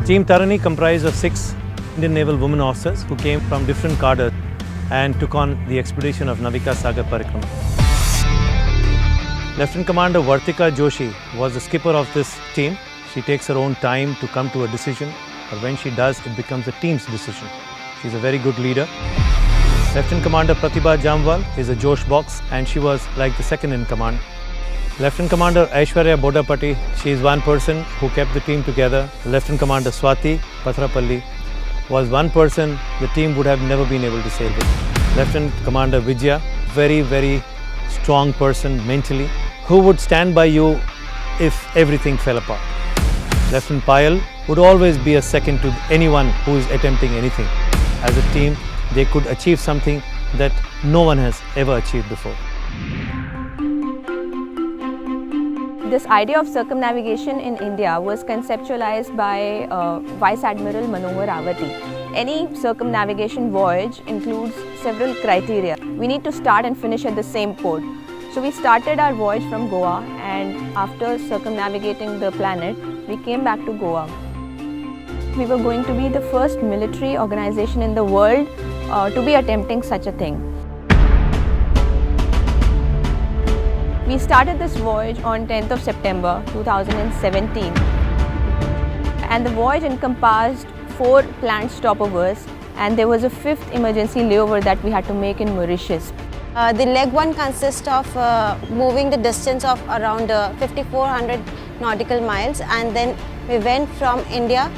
Team Tarani comprised of 6 Indian Naval women officers who came from different cadres and took on the expedition of Navika Sagar Parikrama. Lieutenant Commander Vartika Joshi was the skipper of this team. She takes her own time to come to a decision, but when she does, it becomes a team's decision. She's a very good leader. Lieutenant Commander Pratibha Jamwal is a Josh box, and she was like the second in command. Lieutenant Commander Aishwarya Bodapati, she is one person who kept the team together. Lieutenant Commander Swati Pathrapalli was one person the team would have never been able to sail with. Lieutenant Commander Vijaya, very strong person mentally, who would stand by you if everything fell apart. Lieutenant Payal would always be a second to anyone who is attempting anything. As a team, they could achieve something that no one has ever achieved before. This idea of circumnavigation in India was conceptualized by Vice Admiral Manohar Rawati. Any circumnavigation voyage includes several criteria. We need to start and finish at the same port. So we started our voyage from Goa, and after circumnavigating the planet, we came back to Goa. We were going to be the first military organization in the world to be attempting such a thing. We started this voyage on 10th of September 2017, and the voyage encompassed 4 planned stopovers, and there was a 5th emergency layover that we had to make in Mauritius. The leg 1 consists of moving the distance of around 5,400 nautical miles, and then we went from India,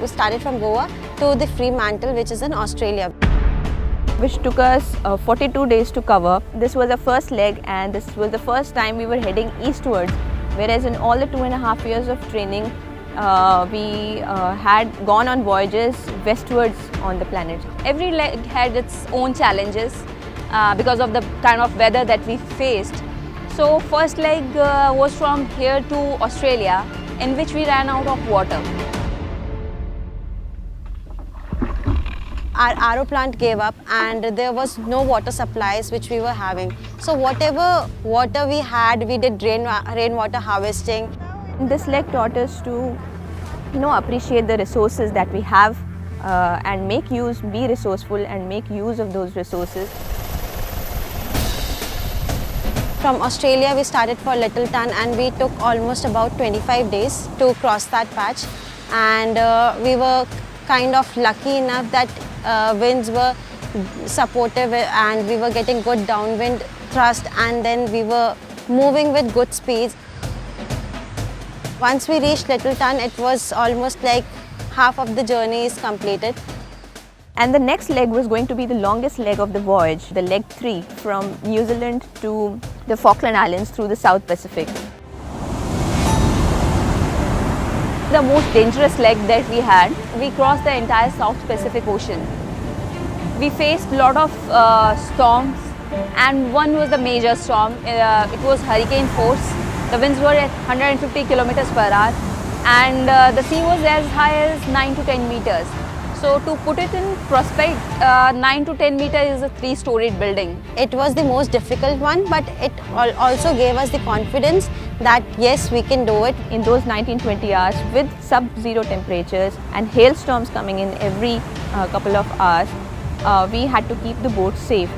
started from Goa to the Fremantle, which is in Australia, which took us 42 days to cover. This was the first leg, and this was the first time we were heading eastwards, whereas in all the 2.5 years of training, we had gone on voyages westwards on the planet. Every leg had its own challenges because of the kind of weather that we faced. So first leg was from here to Australia, in which we ran out of water. Our RO plant gave up, and there was no water supplies which we were having. So whatever water we had, we did rainwater harvesting. This leg taught us to appreciate the resources that we have and be resourceful and make use of those resources. From Australia, we started for Littleton, and we took almost about 25 days to cross that patch. And we were kind of lucky enough that winds were supportive, and we were getting good downwind thrust, and then we were moving with good speeds. Once we reached Littleton, it was almost like half of the journey is completed. And the next leg was going to be the longest leg of the voyage, the leg 3 from New Zealand to the Falkland Islands through the South Pacific. The most dangerous leg that we had, we crossed the entire South Pacific Ocean. We faced a lot of storms, and one was the major storm. It was hurricane force. The winds were at 150 kilometers per hour, and the sea was as high as 9 to 10 meters. So to put it in prospect, 9 to 10 meters is a 3-storied building. It was the most difficult one, but it also gave us the confidence that yes, we can do it. In those 19-20 hours with sub-zero temperatures and hailstorms coming in every couple of hours, we had to keep the boat safe.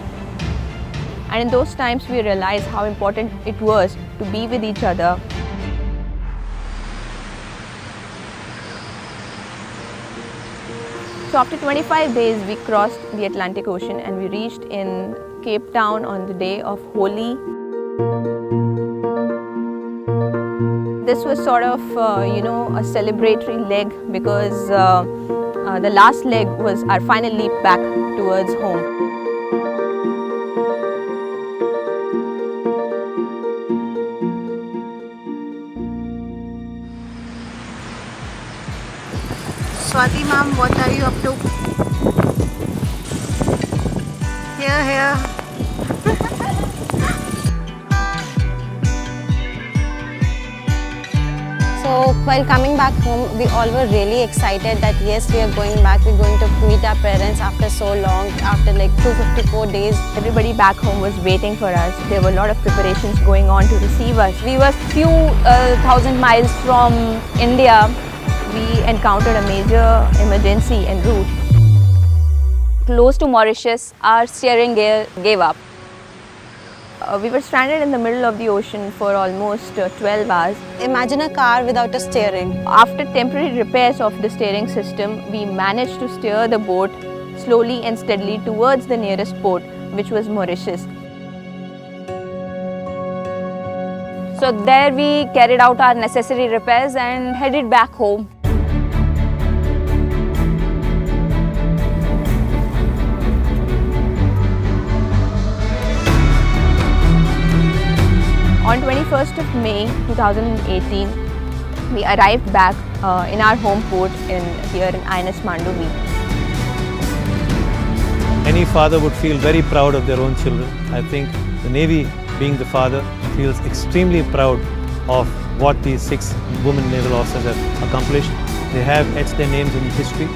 And in those times we realized how important it was to be with each other. So after 25 days, we crossed the Atlantic Ocean, and we reached in Cape Town on the day of Holi. This was sort of, a celebratory leg, because the last leg was our final leap back towards home. Swati ma'am, what are you up to? Here. So while coming back home, we all were really excited that yes, we are going back. We're going to meet our parents after so long, after like 254 days. Everybody back home was waiting for us. There were a lot of preparations going on to receive us. We were few thousand miles from India, we encountered a major emergency en route. Close to Mauritius, our steering gear gave up. We were stranded in the middle of the ocean for almost 12 hours. Imagine a car without a steering. After temporary repairs of the steering system, we managed to steer the boat slowly and steadily towards the nearest port, which was Mauritius. So there we carried out our necessary repairs and headed back home. On 21st of May 2018, we arrived back in our home port here in INS Mandovi. Any father would feel very proud of their own children. I think the Navy, being the father, feels extremely proud of what these 6 women naval officers have accomplished. They have etched their names in history.